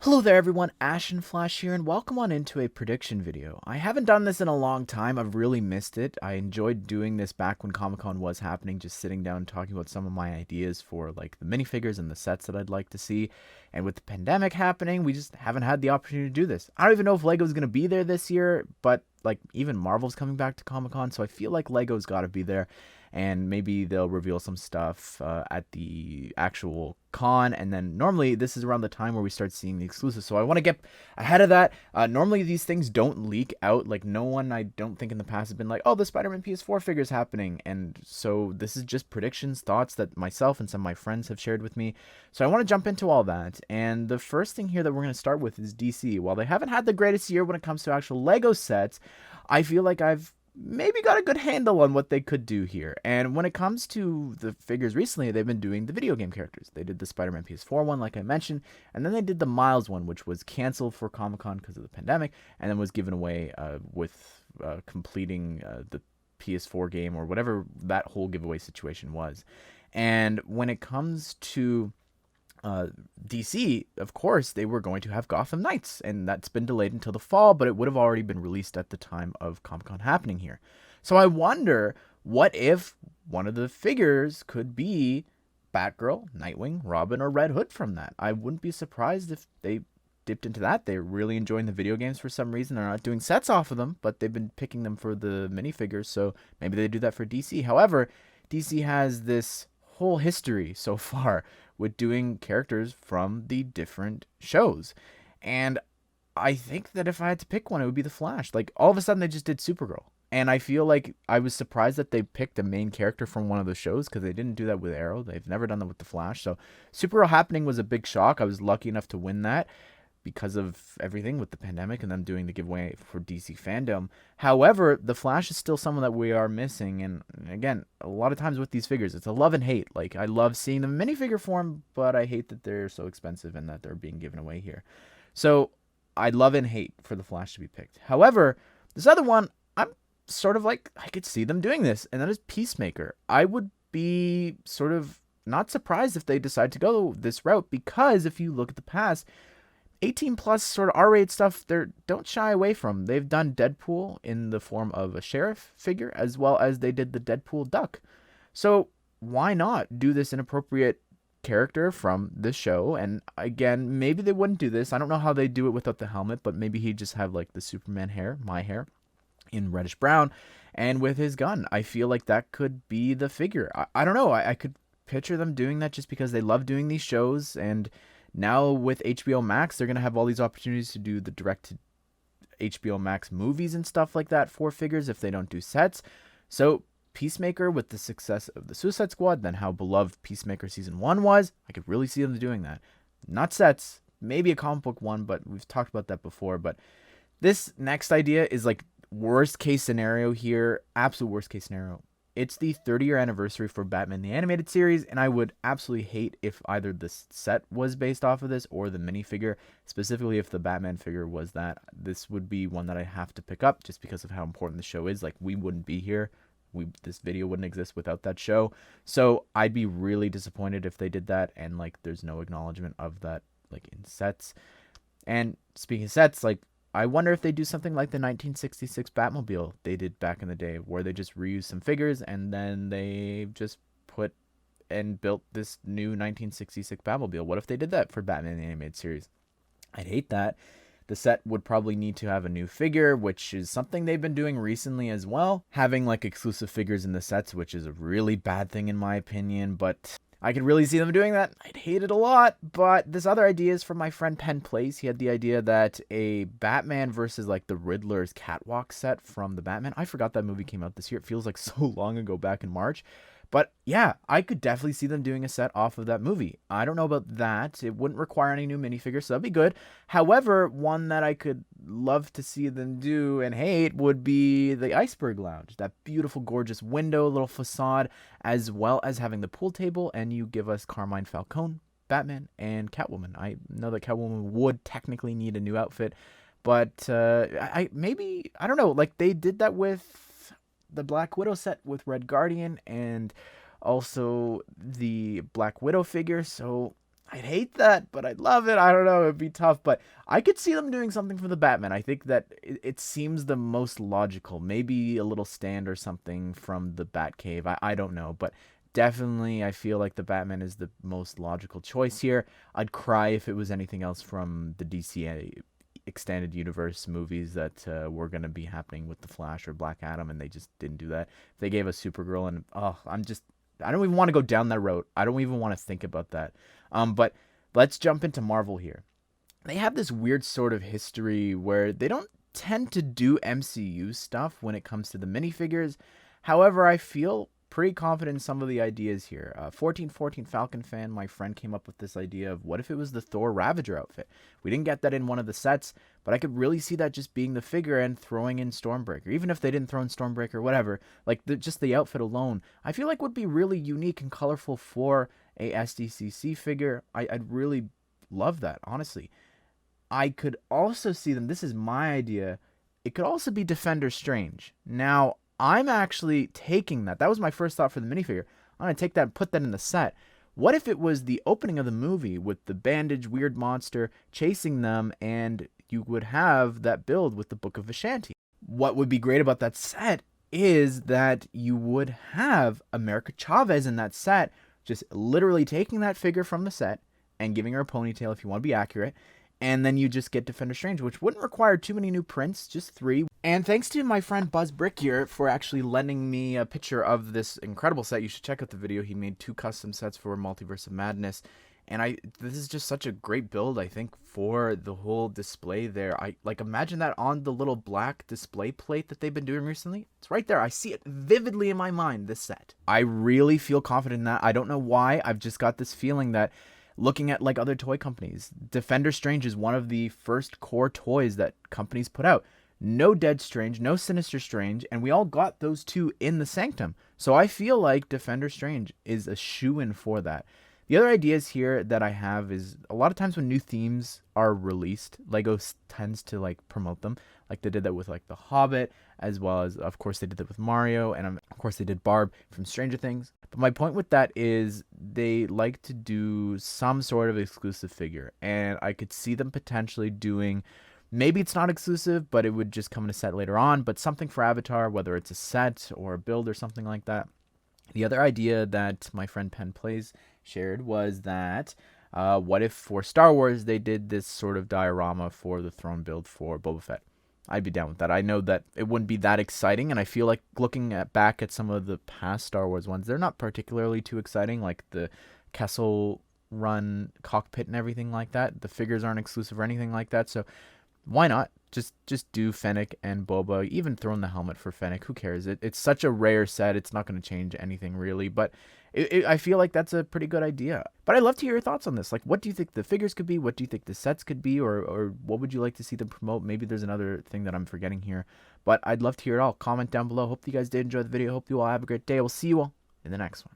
Hello there everyone, Ashnflash here, and welcome on into a prediction video. I haven't done this in a long time, I've really missed it. I enjoyed doing this back when Comic-Con was happening, just sitting down talking about some of my ideas for like the minifigures and the sets that I'd like to see. And with the pandemic happening, we just haven't had the opportunity to do this. I don't even know if Lego's going to be there this year, but like even Marvel's coming back to Comic-Con, so I feel like Lego's got to be there. And maybe they'll reveal some stuff at the actual con, and then normally this is around the time where we start seeing the exclusives, so I want to get ahead of that. Normally these things don't leak out, like no one, I don't think in the past, has been like, oh, the Spider-Man PS4 figure is happening, and so this is just predictions, thoughts that myself and some of my friends have shared with me, so I want to jump into all that. And the first thing here that we're going to start with is DC. While they haven't had the greatest year when it comes to actual Lego sets, I feel like I've maybe got a good handle on what they could do here. And when it comes to the figures recently, they've been doing the video game characters. They did the Spider-Man PS4 one, like I mentioned, and then they did the Miles one, which was canceled for Comic-Con because of the pandemic, and then was given away with completing the PS4 game or whatever that whole giveaway situation was. And when it comes to DC, of course, they were going to have Gotham Knights, and that's been delayed until the fall, but it would have already been released at the time of Comic-Con happening here. So I wonder, what if one of the figures could be Batgirl, Nightwing, Robin, or Red Hood from that? I wouldn't be surprised if they dipped into that. They're really enjoying the video games for some reason. They're not doing sets off of them, but they've been picking them for the minifigures, so maybe they do that for DC. However, DC has this whole history so far with doing characters from the different shows. And I think that if I had to pick one, it would be the Flash. Like, all of a sudden, they just did Supergirl. And I feel like I was surprised that they picked a main character from one of the shows, because they didn't do that with Arrow. They've never done that with the Flash. So Supergirl happening was a big shock. I was lucky enough to win that because of everything with the pandemic and them doing the giveaway for DC fandom. However, the Flash is still someone that we are missing. And again, a lot of times with these figures, it's a love and hate. Like, I love seeing them in minifigure form, but I hate that they're so expensive and that they're being given away here. So I love and hate for the Flash to be picked. However, this other one, I'm sort of like, I could see them doing this, and that is Peacemaker. I would be sort of not surprised if they decide to go this route, because if you look at the past, 18 plus sort of R-rated stuff, they don't shy away from. They've done Deadpool in the form of a sheriff figure, as well as they did the Deadpool duck. So why not do this inappropriate character from the show? And again, maybe they wouldn't do this. I don't know how they do it without the helmet, but maybe he'd just have like the Superman hair, my hair, in reddish brown, and with his gun. I feel like that could be the figure. I don't know. I could picture them doing that just because they love doing these shows, and now with HBO Max, they're going to have all these opportunities to do the direct to HBO Max movies and stuff like that for figures if they don't do sets. So Peacemaker, with the success of the Suicide Squad, then how beloved Peacemaker Season 1 was, I could really see them doing that. Not sets, maybe a comic book one, but we've talked about that before. But this next idea is like worst case scenario here, absolute worst case scenario. It's the 30-year anniversary for Batman the Animated Series, and I would absolutely hate if either the set was based off of this or the minifigure. Specifically, if the Batman figure was that, this would be one that I have to pick up just because of how important the show is. Like, we wouldn't be here. This video wouldn't exist without that show. So I'd be really disappointed if they did that, and like there's no acknowledgement of that like in sets. And speaking of sets, like, I wonder if they do something like the 1966 Batmobile they did back in the day, where they just reused some figures and then they just put and built this new 1966 Batmobile. What if they did that for Batman the Animated Series? I'd hate that. The set would probably need to have a new figure, which is something they've been doing recently as well. Having like exclusive figures in the sets, which is a really bad thing in my opinion, but I could really see them doing that. I'd hate it a lot, but this other idea is from my friend Penn Place. He had the idea that a Batman versus like the Riddler's catwalk set from the Batman. I forgot that movie came out this year. It feels like so long ago, back in March. But yeah, I could definitely see them doing a set off of that movie. I don't know about that. It wouldn't require any new minifigures, so that'd be good. However, one that I could love to see them do and hate would be the Iceberg Lounge. That beautiful, gorgeous window, little facade, as well as having the pool table, and you give us Carmine Falcone, Batman, and Catwoman. I know that Catwoman would technically need a new outfit, but I don't know, like they did that with the Black Widow set with Red Guardian and also the Black Widow figure. So I'd hate that, but I'd love it. I don't know. It'd be tough, but I could see them doing something for the Batman. I think that it seems the most logical. Maybe a little stand or something from the Batcave. I don't know, but definitely I feel like the Batman is the most logical choice here. I'd cry if it was anything else from the DCA extended universe movies that were going to be happening with the Flash or Black Adam, and they just didn't do that. They gave us Supergirl, and I don't even want to go down that road. I don't even want to think about that. But let's jump into Marvel here. They have this weird sort of history where they don't tend to do MCU stuff when it comes to the minifigures. However, I feel pretty confident in some of the ideas here. 1414 Falcon fan, my friend came up with this idea of what if it was the Thor Ravager outfit. We didn't get that in one of the sets, but I could really see that just being the figure and throwing in Stormbreaker. Even if they didn't throw in Stormbreaker, whatever, like just the outfit alone, I feel like would be really unique and colorful for a SDCC figure. I'd really love that, honestly. I could also see them, this is my idea, it could also be Defender Strange. Now, I'm actually taking that. That was my first thought for the minifigure. I'm going to take that and put that in the set. What if it was the opening of the movie with the bandaged weird monster chasing them, and you would have that build with the Book of Vishanti? What would be great about that set is that you would have America Chavez in that set, just literally taking that figure from the set and giving her a ponytail if you want to be accurate. And then you just get Defender Strange, which wouldn't require too many new prints, just 3. And thanks to my friend Buzz Brick here for actually lending me a picture of this incredible set. You should check out the video. He made 2 custom sets for Multiverse of Madness. And this is just such a great build, I think, for the whole display there. Imagine that on the little black display plate that they've been doing recently. It's right there. I see it vividly in my mind, this set. I really feel confident in that. I don't know why. I've just got this feeling that looking at like other toy companies, Defender Strange is one of the first core toys that companies put out. No Dead Strange, no Sinister Strange, and we all got those 2 in the Sanctum. So I feel like Defender Strange is a shoo-in for that. The other ideas here that I have is a lot of times when new themes are released, LEGO tends to like promote them. Like they did that with like The Hobbit, as well as of course they did that with Mario, and of course they did Barb from Stranger Things. But my point with that is they like to do some sort of exclusive figure, and I could see them potentially doing, maybe it's not exclusive, but it would just come in a set later on, but something for Avatar, whether it's a set or a build or something like that. The other idea that my friend Penn Plays shared was that what if for Star Wars they did this sort of diorama for the throne build for Boba Fett? I'd be down with that. I know that it wouldn't be that exciting, and I feel like looking back at some of the past Star Wars ones, they're not particularly too exciting, like the Kessel Run cockpit and everything like that. The figures aren't exclusive or anything like that, so why not? Just do Fennec and Boba, even throw in the helmet for Fennec. Who cares? It's such a rare set. It's not going to change anything really, but I feel like that's a pretty good idea. But I'd love to hear your thoughts on this. Like, what do you think the figures could be? What do you think the sets could be? Or what would you like to see them promote? Maybe there's another thing that I'm forgetting here, but I'd love to hear it all. Comment down below. Hope you guys did enjoy the video. Hope you all have a great day. We'll see you all in the next one.